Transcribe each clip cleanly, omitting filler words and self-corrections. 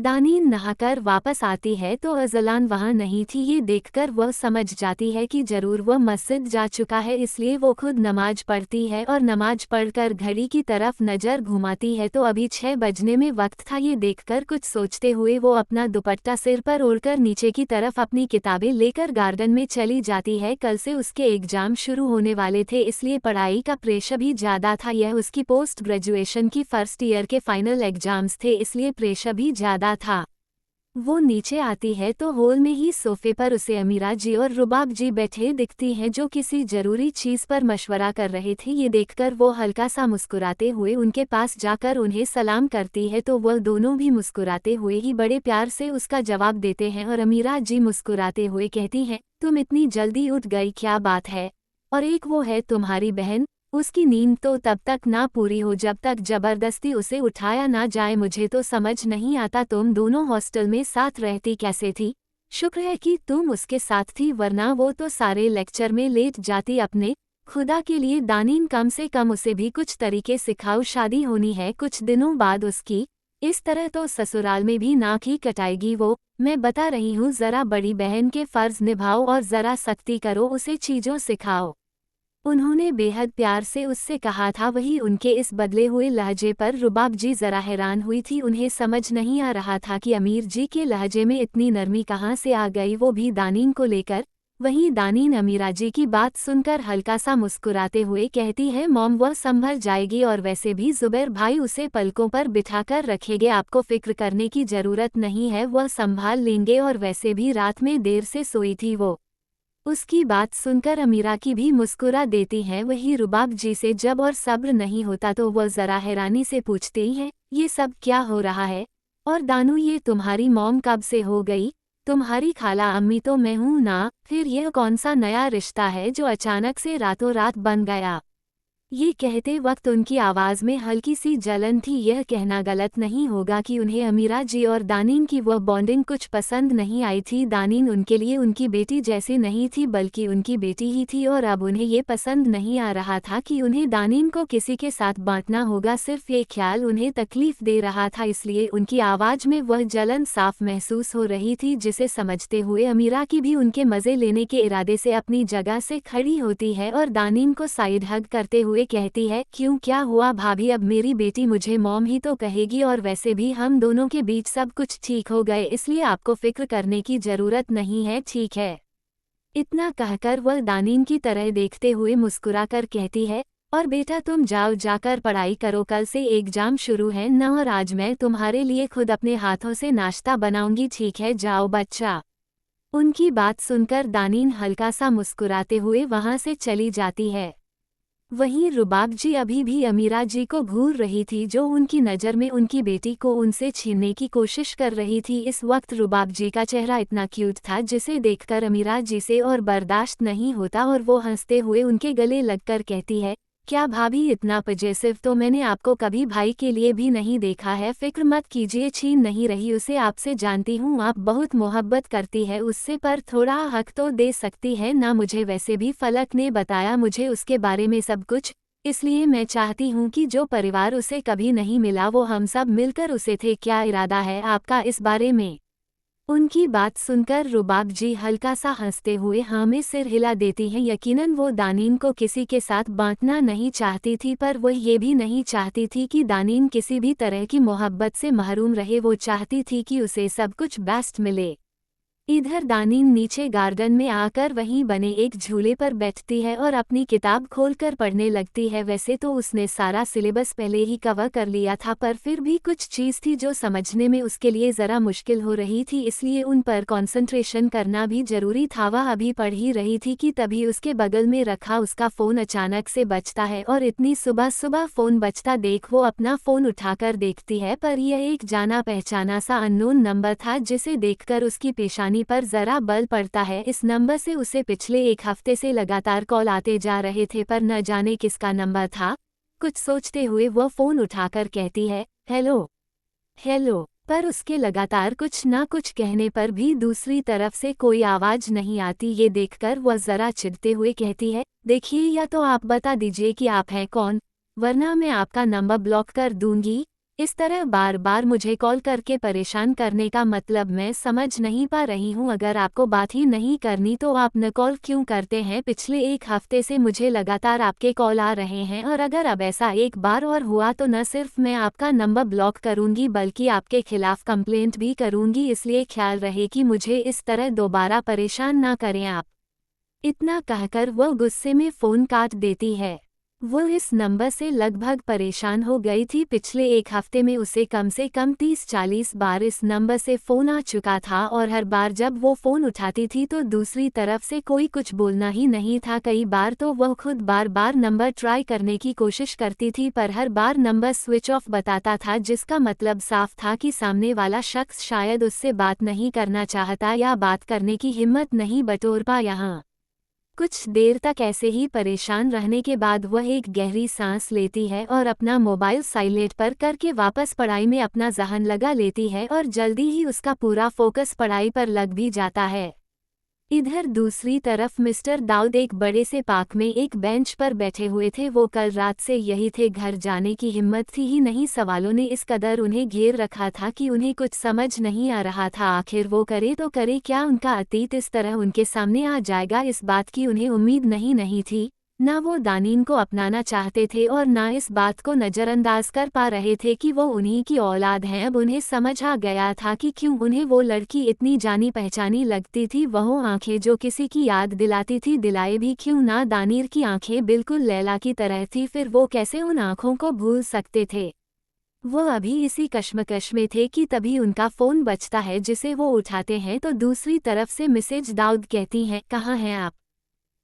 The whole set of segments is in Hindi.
दानीन नहाकर वापस आती है तो अज़लान वहाँ नहीं थी। ये देखकर वह समझ जाती है कि जरूर वह मस्जिद जा चुका है, इसलिए वो खुद नमाज पढ़ती है और नमाज पढ़कर घड़ी की तरफ नज़र घुमाती है तो अभी 6 बजने में वक्त था। ये देखकर कुछ सोचते हुए वो अपना दुपट्टा सिर पर ओढ़कर नीचे की तरफ अपनी किताबें लेकर गार्डन में चली जाती है। कल से उसके एग्जाम शुरू होने वाले थे, इसलिए पढ़ाई का प्रेशर भी ज़्यादा था। यह उसकी पोस्ट ग्रेजुएशन की फर्स्ट ईयर के फाइनल एग्जाम्स थे, इसलिए प्रेशर भी ज़्यादा था। वो नीचे आती है तो हॉल में ही सोफे पर उसे अमीरा जी और रुबाब जी बैठे दिखती हैं, जो किसी जरूरी चीज पर मशवरा कर रहे थे। ये देखकर वो हल्का सा मुस्कुराते हुए उनके पास जाकर उन्हें सलाम करती है तो वह दोनों भी मुस्कुराते हुए ही बड़े प्यार से उसका जवाब देते हैं और अमीरा जी मुस्कुराते हुए कहती हैं, तुम इतनी जल्दी उठ गई, क्या बात है? और एक वो है तुम्हारी बहन, उसकी नींद तो तब तक ना पूरी हो जब तक जबरदस्ती उसे उठाया ना जाए। मुझे तो समझ नहीं आता तुम दोनों हॉस्टल में साथ रहती कैसे थी। शुक्र है कि तुम उसके साथ थी, वरना वो तो सारे लेक्चर में लेट जाती। अपने खुदा के लिए दानीन, कम से कम उसे भी कुछ तरीके सिखाओ। शादी होनी है कुछ दिनों बाद उसकी, इस तरह तो ससुराल में भी नाक ही कटाएगी वो। मैं बता रही हूँ, जरा बड़ी बहन के फर्ज निभाओ और जरा सख्ती करो, उसे चीज़ों सिखाओ। उन्होंने बेहद प्यार से उससे कहा था। वही उनके इस बदले हुए लहजे पर रुबाब जी जरा हैरान हुई थी। उन्हें समझ नहीं आ रहा था कि अमीर जी के लहजे में इतनी नरमी कहाँ से आ गई, वो भी दानीन को लेकर। वहीं दानीन अमीरा जी की बात सुनकर हल्का सा मुस्कुराते हुए कहती है, मॉम वह संभल जाएगी और वैसे भी जुबैर भाई उसे पलकों पर बिठाकर रखेंगे, आपको फिक्र करने की जरूरत नहीं है, वह संभाल लेंगे। और वैसे भी रात में देर से सोई थी वो। उसकी बात सुनकर अमीरा की भी मुस्कुरा देती हैं। वही रुबाब जी से जब और सब्र नहीं होता तो वह जरा हैरानी से पूछते ही हैं, ये सब क्या हो रहा है? और दानू, ये तुम्हारी मॉम कब से हो गई? तुम्हारी खाला अम्मी तो मैं हूं ना, फिर यह कौन सा नया रिश्ता है जो अचानक से रातों रात बन गया? ये कहते वक्त उनकी आवाज़ में हल्की सी जलन थी। यह कहना गलत नहीं होगा कि उन्हें अमीरा जी और दानीन की वह बॉन्डिंग कुछ पसंद नहीं आई थी। दानीन उनके लिए उनकी बेटी जैसी नहीं थी, बल्कि उनकी बेटी ही थी, और अब उन्हें ये पसंद नहीं आ रहा था कि उन्हें दानीन को किसी के साथ बांटना होगा। सिर्फ ये ख्याल उन्हें तकलीफ दे रहा था, इसलिए उनकी आवाज़ में वह जलन साफ महसूस हो रही थी, जिसे समझते हुए अमीरा की भी उनके मज़े लेने के इरादे से अपनी जगह से खड़ी होती है और दानीन को साइड हग करते हुए कहती है, क्यों, क्या हुआ भाभी? अब मेरी बेटी मुझे मॉम ही तो कहेगी, और वैसे भी हम दोनों के बीच सब कुछ ठीक हो गए, इसलिए आपको फिक्र करने की जरूरत नहीं है, ठीक है? इतना कहकर वह दानीन की तरह देखते हुए मुस्कुराकर कहती है, और बेटा तुम जाओ, जाकर पढ़ाई करो, कल से एग्जाम शुरू है न, और आज मैं तुम्हारे लिए खुद अपने हाथों से नाश्ता बनाऊंगी, ठीक है? जाओ बच्चा। उनकी बात सुनकर दानीन हल्का सा मुस्कुराते हुए वहां से चली जाती है। वहीं रुबाब जी अभी भी अमीरा जी को घूर रही थी, जो उनकी नज़र में उनकी बेटी को उनसे छीनने की कोशिश कर रही थी। इस वक्त रुबाब जी का चेहरा इतना क्यूट था, जिसे देखकर अमीरा जी से और बर्दाश्त नहीं होता, और वो हंसते हुए उनके गले लगकर कहती है, क्या भाभी, इतना पजेसिव तो मैंने आपको कभी भाई के लिए भी नहीं देखा है। फिक्र मत कीजिए, छीन नहीं रही उसे आपसे, जानती हूँ आप बहुत मोहब्बत करती है उससे, पर थोड़ा हक तो दे सकती है ना मुझे? वैसे भी फलक ने बताया मुझे उसके बारे में सब कुछ, इसलिए मैं चाहती हूँ कि जो परिवार उसे कभी नहीं मिला वो हम सब मिलकर उसे थे। क्या इरादा है आपका इस बारे में? उनकी बात सुनकर रुबाब जी हल्का सा हंसते हुए हाँ में सिर हिला देती हैं। यकीनन वो दानीन को किसी के साथ बांटना नहीं चाहती थी, पर वो ये भी नहीं चाहती थी कि दानीन किसी भी तरह की मोहब्बत से महरूम रहे। वो चाहती थी कि उसे सब कुछ बेस्ट मिले। इधर दानीन नीचे गार्डन में आकर वहीं बने एक झूले पर बैठती है और अपनी किताब खोलकर पढ़ने लगती है। वैसे तो उसने सारा सिलेबस पहले ही कवर कर लिया था, पर फिर भी कुछ चीज़ थी जो समझने में उसके लिए ज़रा मुश्किल हो रही थी, इसलिए उन पर कंसंट्रेशन करना भी ज़रूरी था। वह अभी पढ़ ही रही थी कि तभी उसके बगल में रखा उसका फ़ोन अचानक से बजता है, और इतनी सुबह सुबह फ़ोन बजता देख वो अपना फ़ोन उठाकर देखती है, पर यह एक जाना पहचाना सा अननोन नंबर था, जिसे देखकर उसकी पेशानी पर जरा बल पड़ता है। इस नंबर से उसे पिछले एक हफ्ते से लगातार कॉल आते जा रहे थे, पर न जाने किसका नंबर था। कुछ सोचते हुए वह फोन उठाकर कहती है, हेलो हेलो, पर उसके लगातार कुछ ना कुछ कहने पर भी दूसरी तरफ से कोई आवाज नहीं आती। ये देखकर वह जरा चिढ़ते हुए कहती है, देखिए, या तो आप बता दीजिए कि आप हैं कौन, वरना मैं आपका नंबर ब्लॉक कर दूंगी। इस तरह बार बार मुझे कॉल करके परेशान करने का मतलब मैं समझ नहीं पा रही हूँ। अगर आपको बात ही नहीं करनी तो आप न कॉल क्यों करते हैं? पिछले 1 हफ्ते से मुझे लगातार आपके कॉल आ रहे हैं और अगर अब ऐसा एक बार और हुआ तो न सिर्फ मैं आपका नंबर ब्लॉक करूँगी बल्कि आपके खिलाफ कंप्लेंट भी करूँगी, इसलिए ख्याल रहे कि मुझे इस तरह दोबारा परेशान ना करें आप। इतना कहकर वह गुस्से में फ़ोन काट देती है। वो इस नंबर से लगभग परेशान हो गई थी। पिछले 1 हफ्ते में उसे कम से कम 30-40 बार इस नंबर से फ़ोन आ चुका था और हर बार जब वो फ़ोन उठाती थी तो दूसरी तरफ से कोई कुछ बोलना ही नहीं था। कई बार तो वह खुद बार बार नंबर ट्राई करने की कोशिश करती थी पर हर बार नंबर स्विच ऑफ बताता था, जिसका मतलब साफ था कि सामने वाला शख्स शायद उससे बात नहीं करना चाहता या बात करने की हिम्मत नहीं बटोर पाया। कुछ देर तक ऐसे ही परेशान रहने के बाद वह एक गहरी सांस लेती है और अपना मोबाइल साइलेंट पर करके वापस पढ़ाई में अपना ज़हन लगा लेती है और जल्दी ही उसका पूरा फोकस पढ़ाई पर लग भी जाता है। इधर दूसरी तरफ मिस्टर दाऊद एक बड़े से पार्क में एक बेंच पर बैठे हुए थे। वो कल रात से यही थे, घर जाने की हिम्मत थी ही नहीं। सवालों ने इस कदर उन्हें घेर रखा था कि उन्हें कुछ समझ नहीं आ रहा था आखिर वो करे तो करे क्या। उनका अतीत इस तरह उनके सामने आ जाएगा, इस बात की उन्हें उम्मीद नहीं थी। ना वो दानीन को अपनाना चाहते थे और ना इस बात को नज़रअंदाज कर पा रहे थे कि वो उन्हीं की औलाद हैं। अब उन्हें समझ आ गया था कि क्यों उन्हें वो लड़की इतनी जानी पहचानी लगती थी। वह आंखें जो किसी की याद दिलाती थी, दिलाए भी क्यों ना। दानीर की आंखें बिल्कुल लैला की तरह थी, फिर वो कैसे उन आंखों को भूल सकते थे। वो अभी इसी कश्मकश में थे कि तभी उनका फ़ोन बजता है, जिसे वो उठाते हैं तो दूसरी तरफ से मिसेज दाऊद कहती हैं, कहाँ हैं आप?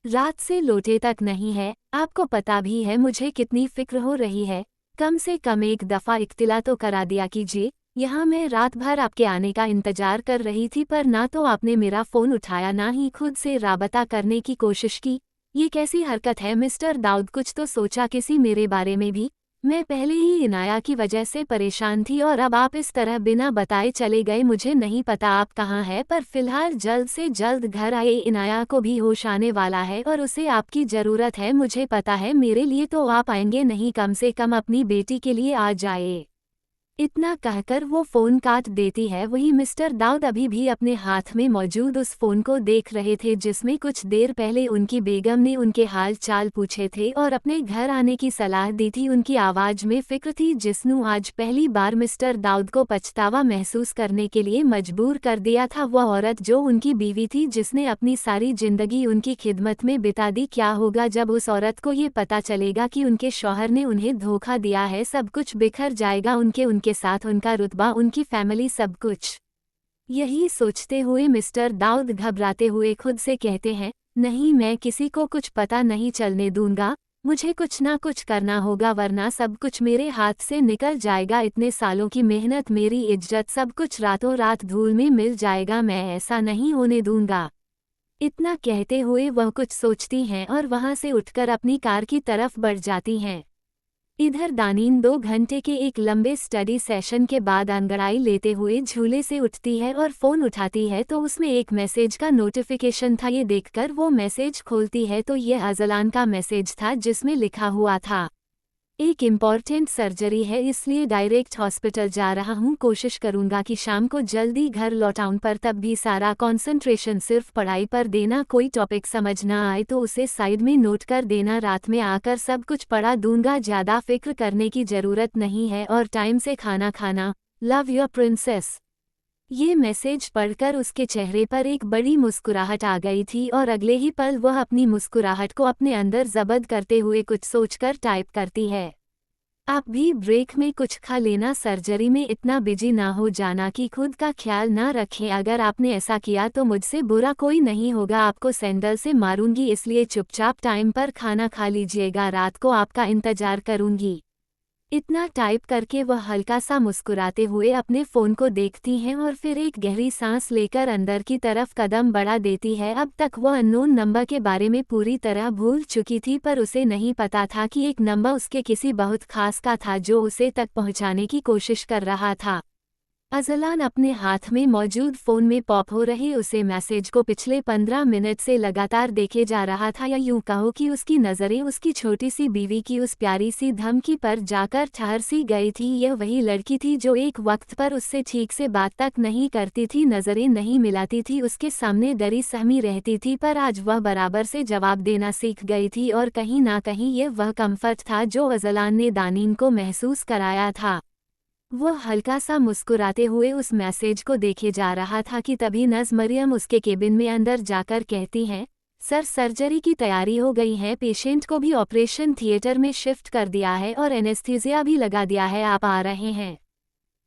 रात से लौटे तक नहीं है। आपको पता भी है मुझे कितनी फिक्र हो रही है। कम से कम एक दफ़ा इत्तिला तो करा दिया कीजिए। यहाँ मैं रात भर आपके आने का इंतजार कर रही थी पर ना तो आपने मेरा फ़ोन उठाया ना ही खुद से राबता करने की कोशिश की। ये कैसी हरकत है मिस्टर दाऊद? कुछ तो सोचा किसी मेरे बारे में भी। मैं पहले ही इनाया की वजह से परेशान थी और अब आप इस तरह बिना बताए चले गए। मुझे नहीं पता आप कहाँ हैं पर फिलहाल जल्द से जल्द घर आए। इनाया को भी होश आने वाला है और उसे आपकी ज़रूरत है। मुझे पता है मेरे लिए तो आप आएंगे नहीं, कम से कम अपनी बेटी के लिए आ जाए। इतना कहकर वो फ़ोन काट देती है। वही मिस्टर दाऊद अभी भी अपने हाथ में मौजूद उस फ़ोन को देख रहे थे जिसमें कुछ देर पहले उनकी बेगम ने उनके हाल चाल पूछे थे और अपने घर आने की सलाह दी थी। उनकी आवाज़ में फ़िक्र थी जिसने आज पहली बार मिस्टर दाऊद को पछतावा महसूस करने के लिए मजबूर कर दिया था। वह औरत जो उनकी बीवी थी, जिसने अपनी सारी ज़िंदगी उनकी खिदमत में बिता दी। क्या होगा जब उस औरत को ये पता चलेगा कि उनके शौहर ने उन्हें धोखा दिया है? सब कुछ बिखर जाएगा, उनके साथ उनका रुतबा, उनकी फैमिली, सब कुछ। यही सोचते हुए मिस्टर दाऊद घबराते हुए खुद से कहते हैं, नहीं, मैं किसी को कुछ पता नहीं चलने दूंगा। मुझे कुछ ना कुछ करना होगा वरना सब कुछ मेरे हाथ से निकल जाएगा। इतने सालों की मेहनत, मेरी इज्जत, सब कुछ रातों रात धूल में मिल जाएगा। मैं ऐसा नहीं होने दूंगा। इतना कहते हुए वह कुछ सोचती हैं और वहां से उठकर अपनी कार की तरफ बढ़ जाती हैं। इधर दानीन 2 घंटे के एक लंबे स्टडी सेशन के बाद अंगड़ाई लेते हुए झूले से उठती है और फ़ोन उठाती है तो उसमें एक मैसेज का नोटिफिकेशन था। ये देखकर वो मैसेज खोलती है तो ये अज़लान का मैसेज था जिसमें लिखा हुआ था, एक इम्पॉर्टेंट सर्जरी है इसलिए डायरेक्ट हॉस्पिटल जा रहा हूँ। कोशिश करूँगा कि शाम को जल्दी घर लौटाऊँ पर तब भी सारा कंसंट्रेशन सिर्फ पढ़ाई पर देना। कोई टॉपिक समझ ना आए तो उसे साइड में नोट कर देना। रात में आकर सब कुछ पढ़ा दूंगा। ज़्यादा फिक्र करने की ज़रूरत नहीं है और टाइम से खाना खाना। Love your princess. ये मैसेज पढ़कर उसके चेहरे पर एक बड़ी मुस्कुराहट आ गई थी और अगले ही पल वह अपनी मुस्कुराहट को अपने अंदर जब्त करते हुए कुछ सोचकर टाइप करती है, आप भी ब्रेक में कुछ खा लेना। सर्जरी में इतना बिजी ना हो जाना कि खुद का ख्याल ना रखें। अगर आपने ऐसा किया तो मुझसे बुरा कोई नहीं होगा। आपको सैंडल से मारूंगी, इसलिए चुपचाप टाइम पर खाना खा लीजिएगा। रात को आपका इंतजार करूंगी। इतना टाइप करके वह हल्का सा मुस्कुराते हुए अपने फ़ोन को देखती हैं और फिर एक गहरी सांस लेकर अंदर की तरफ कदम बढ़ा देती है। अब तक वह अननोन नंबर के बारे में पूरी तरह भूल चुकी थी पर उसे नहीं पता था कि एक नंबर उसके किसी बहुत खास का था जो उसे तक पहुंचाने की कोशिश कर रहा था। अज़लान अपने हाथ में मौजूद फ़ोन में पॉप हो रहे उसे मैसेज को पिछले 15 मिनट से लगातार देखे जा रहा था, या यूं कहो कि उसकी नज़रें उसकी छोटी सी बीवी की उस प्यारी सी धमकी पर जाकर ठहर सी गई थी। यह वही लड़की थी जो एक वक्त पर उससे ठीक से बात तक नहीं करती थी, नज़रें नहीं मिलाती थी, उसके सामने डरी सहमी रहती थी, पर आज वह बराबर से जवाब देना सीख गई थी। और कहीं ना कहीं ये वह कम्फर्ट था जो अज़लान ने दानीन को महसूस कराया था। वह हल्का सा मुस्कुराते हुए उस मैसेज को देखे जा रहा था कि तभी नज़ मरियम उसके केबिन में अंदर जाकर कहती हैं, सर सर्जरी की तैयारी हो गई है, पेशेंट को भी ऑपरेशन थिएटर में शिफ्ट कर दिया है और एनेस्थीसिया भी लगा दिया है, आप आ रहे हैं।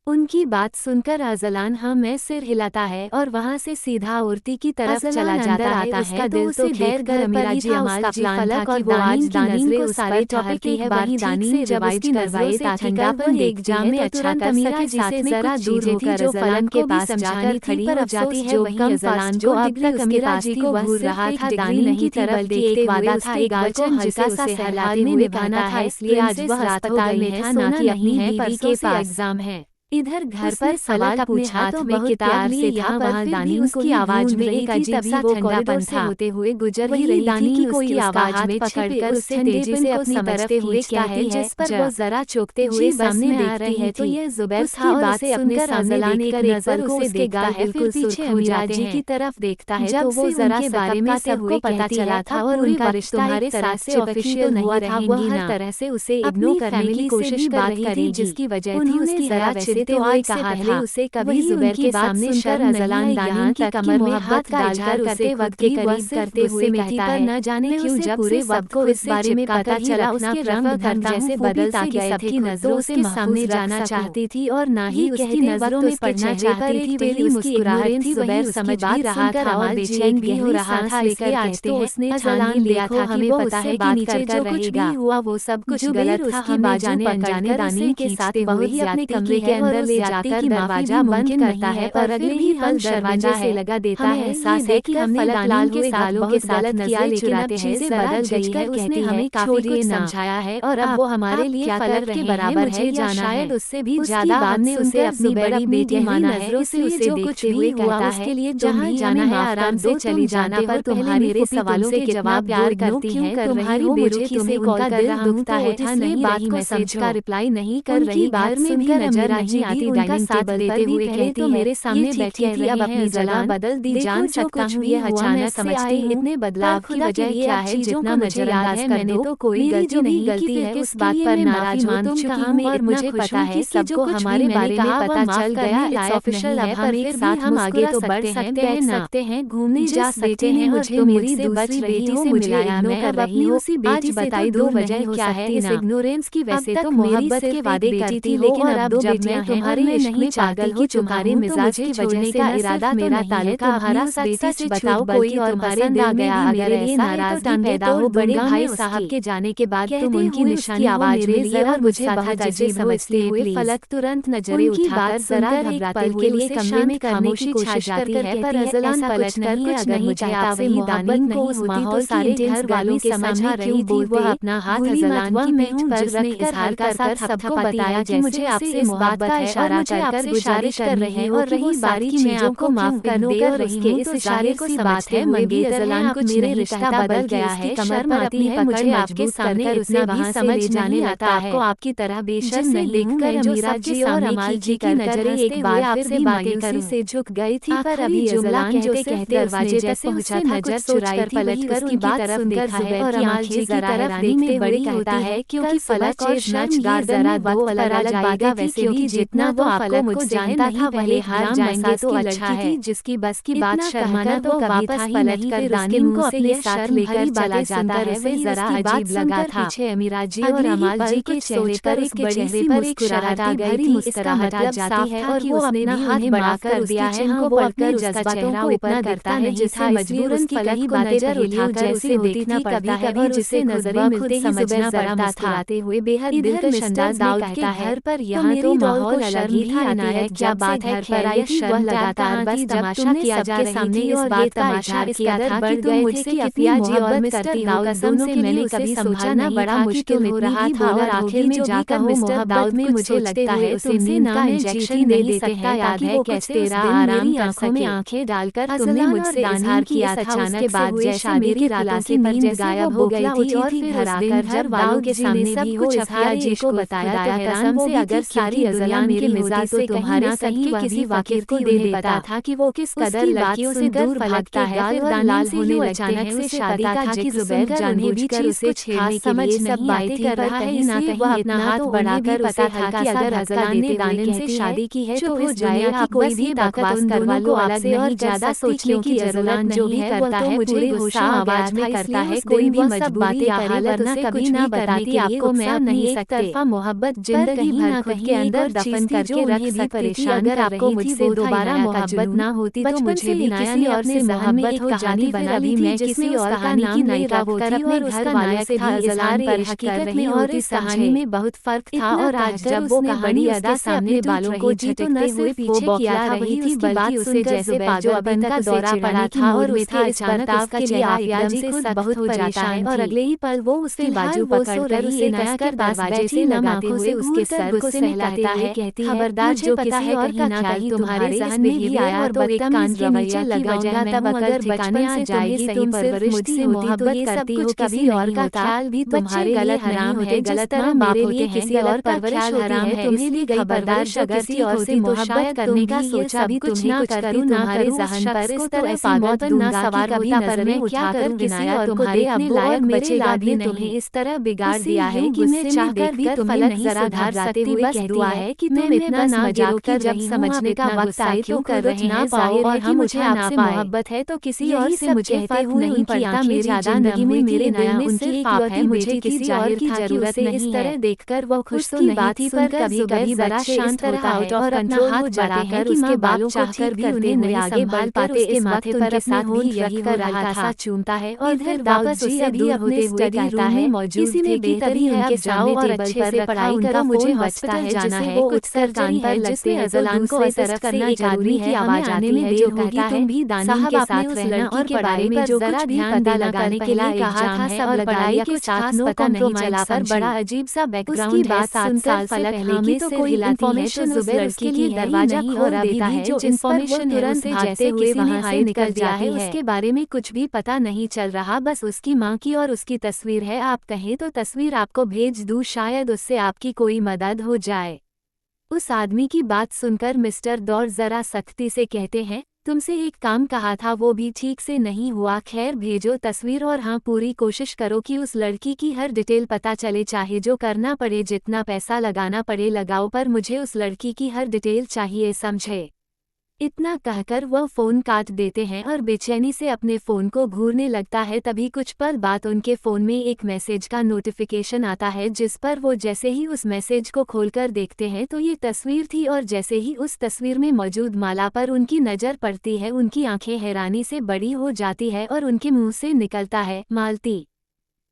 उनकी बात सुनकर अज़लान हाँ में सिर हिलाता है और वहां से सीधा औरती की तरफ चला जाता है। उसका दिल तो देखकर अमीरा जी अमाल जी फलक और वो आज दानीन को सारे टॉपिक की है, वही दानीन से जब उसकी नजरों से ठंडापन एग्जाम में अच्छा कर सके, जिसे जरा दूर होकर जो फलन के पास समझाकर खड़ी हो जाती है, वही अज़लान जो अब तक अमीरा जी को घूर रहा था दानीन की तरफ देखते हुए उसके गाल को हल्का सा सहलाते हुए निभाना था, इसलिए आज वह अस्पताल में था, ना कि अपनी बीवी के पास एग्जाम है। इधर घर पर सवाल अपने हाथ में किताब लिए यहाँ वहाँ दानीन की आवाज में एक अजीब सा ठंडापन था होते हुए गुजर ही रही दानीन की कोई आवाज में पकड़कर उससे तेजी से अपनी तरफ हुए क्या है, जिस पर वो जरा चौंकते हुए सामने आ रही है, तो ये जुबैर की बात से अपने अज़लान एक नजर उसे देखता है, फिर पीछे अमीरा जी की तरफ देखता है, तो वो जरा के बारे में सबको पता चला था और उनका रिश्ता तुम्हारे साथ से ऑफिशियल हुआ था। वो हर तरह से उसे इग्नोर करने की कोशिश कर रही थी, जिसकी वजह थी उसकी जरा तो आज से पहले उसे कभी जुबैर के सामने शर्म अज़लान दानीन की कमर में हाथ डालकर उसे वक्त के करीब करते हुए कहता है, न जाने क्यों जब पूरे वक्त को इस बारे में पता चला उसके रंग ढंग जैसे बदलते गए, सबकी नजरों से सामने जाना चाहती थी और ना ही उसकी नजरों में पड़ना चाहती थी। वही मुस्कुराहट थी, जुबैर समझ भी रहा था और बेचैन भी हो रहा था, लेकिन आज तो उसने ठान लिया था, हमें पता है बात कर जो कुछ भी हुआ वो सब कुछ गलत था, हमें जाने अनजाने दानीन के साथ बहुत अपने कमरे के अंदर ले जाकर दरवाजा बंद करता है और अगले ही पल दरवाजे से लगा देता है। एहसास है कि हमने दानीन के साथ बहुत गलत किया, लेकिन अब चीजें बदल गई है, उसने हमें काफी कुछ समझाया है और अब वो हमारे लिए फलक के बराबर है, या शायद उससे भी ज्यादा। हमने उसे अपनी बड़ी बेटी माना है, इसलिए जो कुछ भी हुआ उसके लिए जहाँ जाना है आराम से चली जाना, पर तुम्हारे मेरे सवालों के जवाब प्यार करती है, तुम्हारी बेरुखी से उनका दिल दुखता है, नहीं बात को समझकर रिप्लाई नहीं कर रही, घर में भी नजर नहीं आती, डाइनिंग टेबल देते हुए कहती तो मेरे सामने बैठी थी, अब अपनी जगह बदल दी, जान सकता हूँ ये अचानक समझती इतने बदलाव की वजह क्या है, जितना नजरअंदाज कर दो तो कोई गलती नहीं, गलती है उस बात पर नाराज मान चुकी हूँ और मुझे पता है सबको हमारे बारे में पता चल गया, ऑफिशियल अब हम एक साथ हम आगे तो बढ़ सकते हैं, घूमने जा सकते हैं, मुझे मेरी दूसरी बेटी से मिलाया, मैं अब अपनी उसी बेटी से बताई दो वजह क्या है इस इग्नोरेंस की। वैसे तो मोहब्बत के वादे करती थी, लेकिन अब जब मैं तुम्हारे नहीं पागल हो तुम्हारे मिजाज की वजह का इरादा मेरा ताल्लुका हमारा बेटी से बताओ कोई और पसंद आ गया, अगर ये नाराजगी पैदा हो बड़े भाई साहब के जाने के बाद तुम उनकी निशानी आवाज में जरा मुझे बहुत अजीब समझते हुए फलक तुरंत नजरें उठाकर जरा घबराते के लिए कमरे में खामोशी छा जाती है, पर अज़लान पलट कर कुछ अगर मुझे आपसे दानीन को उस माहौल सारे घर वालों के समझा रही थी, वो अपना हाथ अज़लान की पीठ पर रखकर हल्का सा सबको बताया कि मुझे आपसे मोहब्बत है और मुझे आपसे गुजारिश कर रहे हैं, और रही सारी चीजों को माफ कर दो और उसके इस इशारे को समझते हुए भी अज़लान को मेरे रिश्ता बदल गया है, शर्म आती है मुझे आपके सामने उसे वहाँ समझ जाने आता है, आपको आपकी तरह बेशर्म नहीं देखकर अमीरा जी और अमाल जी की नजरें एक बार आपसे मायूसी से झुक गई थी, पर अभी जुमला कहते कहते दरवाजे तक पहुंचा था, नजर चुराई पलट कर उनकी तरफ देखा है और अमाल जी की तरफ देखते बड़ी कहता है क्योंकि फलक और नचगार जरा दो अलग जाएगा, वैसे भी जितना वो आपको मुझसे जानता था पहले हार जाएंगे तो अच्छा है, जिसकी बस की बात शर्माना तो वापस पलट कर दानीन को अपने साथ लेकर चला जाता है, वही जरा अजीब लगा था। पीछे अमीरा जी और अमाल जी के चेहरे पर उसके चेहरे पर एक मुस्कुराहट आ गई थी, मुस्कुराहट जाती है और वो अपना हाथ बढ़ा कर दिया है, वो पढ़कर जज्बातों को इतना करता है जिसे मजबूरन की कई बातें पहेलियों जैसे देखना पड़ता है और जिसे नजरें मिलते ही समझना पड़ता था। हुए बेहद दिलकश अंदाज में कहता है, घर पर यहाँ तो माहौल माहौल अलग ही था। इनायत क्या बात है, घर आई थी, वह लगातार बस तमाशा किया जा रही थी और ये तमाशा इस कदर बढ़ गए थे कि अफिया जी और मिस्टर दाऊद दोनों से मैंने कभी सोचा नहीं बड़ा मुश्किल हो रहा था और आखिर में जाकर मिस्टर दाऊद में मुझे लगता है तुमसे नींद का इंजेक्शन दे देते हैं ताकि वो कुछ तेरा आराम कर सके। आंखों में आंखें डालकर तुमने मुझसे इजहार किया था। अचानक बाद जैसे मेरी रातों की नींद गायब हो गई थी और फिर घर आकर जब वालों के सामने सब कुछ अफिया जी को बताया तो कसम से अगर सारी दुनिया मेरे मिजाज से तुम्हारे कहीं किसी वाकिफ को दे देता था कि वो किस कदर लड़कियों से दूर भागता है। फिर लाल होने अचानक से शादी का कि जुबैर जानबूझकर उसे छेड़ने के लिए सब बातें कर रहा है, इसलिए वह अपना हाथ बढ़ाकर पता था कि अगर अजलान ने दानिम से शादी की है तो हो जाए कि कोई भी बकवास करवा लो आपसे और ज्यादा सोचने की जरूरत जो भी करता है मुझे गुस्सा आवाज में करता है। कोई भी मजबूरी या हालत उसे कभी ना बताती आपको मैं अपनी एक तरफा मोहब्बत जिंदगी भर खुद के अंदर दफन करके रख सकती थी। अगर आपको मुझसे दोबारा मोहब्बत ना होती तो मुझे भी किसी और से मोहब्बत हो जाती बना ली मैं किसी और का नाम नहीं रखकर अपने घर वालों से भी इजहार पर हकीकत में और इस कहानी में बहुत फर्क था। और आज जब वो बड़ी अदा से अपने बालों को झटकते हुए पीछे किया रही थी उसकी बात उसे जैसे बाजो अबन का दौरा पड़ा था और उसके इस बर्ताव का चेहरा एकदम से खुद बहुत परेशान और अगले ही पल वो उसके बाजू पकड़कर उसे कसकर दरवाजे से लगाते हुए उसके सर को सहलाता है, कहती है खबरदार जो किसी और का ख्याल तुम्हारे जहन में भी आया और बदतमीज रवैया लगाऊंगा तब अगर बचपन से जाएगी तुम सिर्फ मुझसे मोहब्बत करती हो किसी और का ख्याल भी तुम्हारे गलत हराम है। गलत मेरे लिए किसी और का ख्याल हराम है तुम्हें ली गई परवरिश अगर किसी और से मोहब्बत करने का सोचा भी कुछ ना करती तुम्हारे जहन पर इस तरह पागल ना सवार होता पर मैं उठाकर किसी और तुम्हारे अब्बू और मेरे लाड ने तुम्हें इस तरह बिगाड़ दिया है कि मैं चाहकर भी तुम्हें नहीं सुधार सकती हुए बस दुआ है कि तुम इतना मजाक कर जब समझने का वक्त आए तो कर रहे हैं जाहिर है कि मुझे आपसे मोहब्बत है तो किसी और से मुझे फर्क नहीं पड़ता मेरी जिंदगी में मेरे दिल में सिर्फ आप है मुझे किसी और की जरूरत नहीं। इस तरह देखकर वो खुश तो नहीं थी पर कभी-कभी बड़ा शांत होता है और अपना हाथ बढ़ाकर उसके बालों को छीकर भी उन्हें नहीं आगे बढ़ पाते उसके माथे पर अपने होठ यही कर रहा था चूमता है और फिर वापस उससे दूर होते हुए कहता है किसी में बेहतरी है अब जाओ और अच्छे से पढ़ाई करो मुझे बचता है जाना है कुछ सर कान पर लगते हैं अजलान को तरफ करना जरूरी है आवाज आने में देर होगी तुम भी दानिम के साथ रहना और के बारे में जो कुछ ध्यान दिला लगाने के लिए कहा था सब पढ़ाई के साथ नो कॉम्प्रोमाइज पर बड़ा अजीब सा बैकग्राउंड है 7 साल से पहले की तो कोई इन्फॉर्मेशन उस लड़की की दरवाजा खोल देता है जो इन्फॉर्मेशन तुरंत भागते हुए वहां से निकल दिया है उसके बारे में कुछ भी पता नहीं चल रहा बस उसकी माँ की और उसकी तस्वीर है आप कहें तो तस्वीर आपको भेज दूं शायद उससे आपकी कोई मदद हो जाए। उस आदमी की बात सुनकर मिस्टर दौर जरा सख्ती से कहते हैं तुमसे एक काम कहा था वो भी ठीक से नहीं हुआ खैर भेजो तस्वीर और हाँ पूरी कोशिश करो कि उस लड़की की हर डिटेल पता चले चाहे जो करना पड़े जितना पैसा लगाना पड़े लगाओ पर मुझे उस लड़की की हर डिटेल चाहिए समझे। इतना कहकर वह फोन काट देते हैं और बेचैनी से अपने फोन को घूरने लगता है तभी कुछ पल बाद उनके फोन में एक मैसेज का नोटिफिकेशन आता है जिस पर वो जैसे ही उस मैसेज को खोलकर देखते हैं तो ये तस्वीर थी और जैसे ही उस तस्वीर में मौजूद माला पर उनकी नज़र पड़ती है उनकी आंखें हैरानी से बड़ी हो जाती है और उनके मुंह से निकलता है मालती।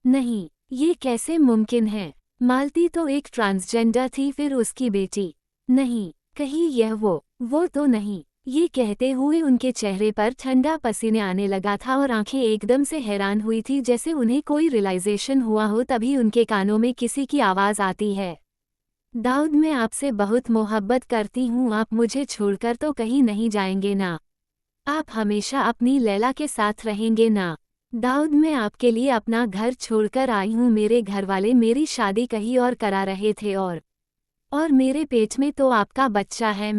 नहीं ये कैसे मुमकिन है, मालती तो एक ट्रांसजेंडर थी फिर उसकी बेटी नहीं कहीं यह वो तो नहीं। ये कहते हुए उनके चेहरे पर ठंडा पसीने आने लगा था और आंखें एकदम से हैरान हुई थी जैसे उन्हें कोई रियलाइजेशन हुआ हो तभी उनके कानों में किसी की आवाज़ आती है दाऊद मैं आपसे बहुत मोहब्बत करती हूँ आप मुझे छोड़कर तो कहीं नहीं जाएंगे ना, आप हमेशा अपनी लैला के साथ रहेंगे ना। दाऊद मैं आपके लिए अपना घर छोड़कर आई हूँ मेरे घरवाले मेरी शादी कहीं और करा रहे थे और मेरे पेट में तो आपका बच्चा है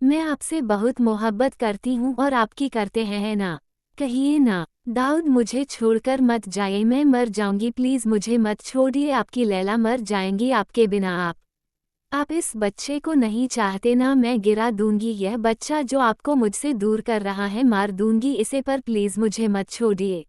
मैं आपसे बहुत मोहब्बत करती हूँ और आपकी करते हैं ना, कहिए ना दाऊद मुझे छोड़कर मत जाइए मैं मर जाऊंगी प्लीज़ मुझे मत छोड़िए आपकी लैला मर जाएंगी आपके बिना आप इस बच्चे को नहीं चाहते ना मैं गिरा दूंगी यह बच्चा जो आपको मुझसे दूर कर रहा है मार दूंगी इसे पर प्लीज़ मुझे मत छोड़िए।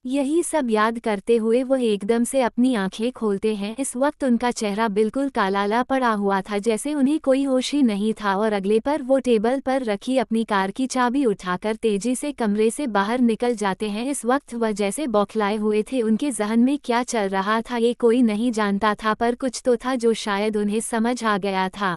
यही सब याद करते हुए वो एकदम से अपनी आंखें खोलते हैं इस वक्त उनका चेहरा बिल्कुल काला पड़ा हुआ था जैसे उन्हें कोई होश ही नहीं था और अगले पर वो टेबल पर रखी अपनी कार की चाबी उठाकर तेजी से कमरे से बाहर निकल जाते हैं। इस वक्त वह जैसे बौखलाए हुए थे उनके जहन में क्या चल रहा था ये कोई नहीं जानता था पर कुछ तो था जो शायद उन्हें समझ आ गया था।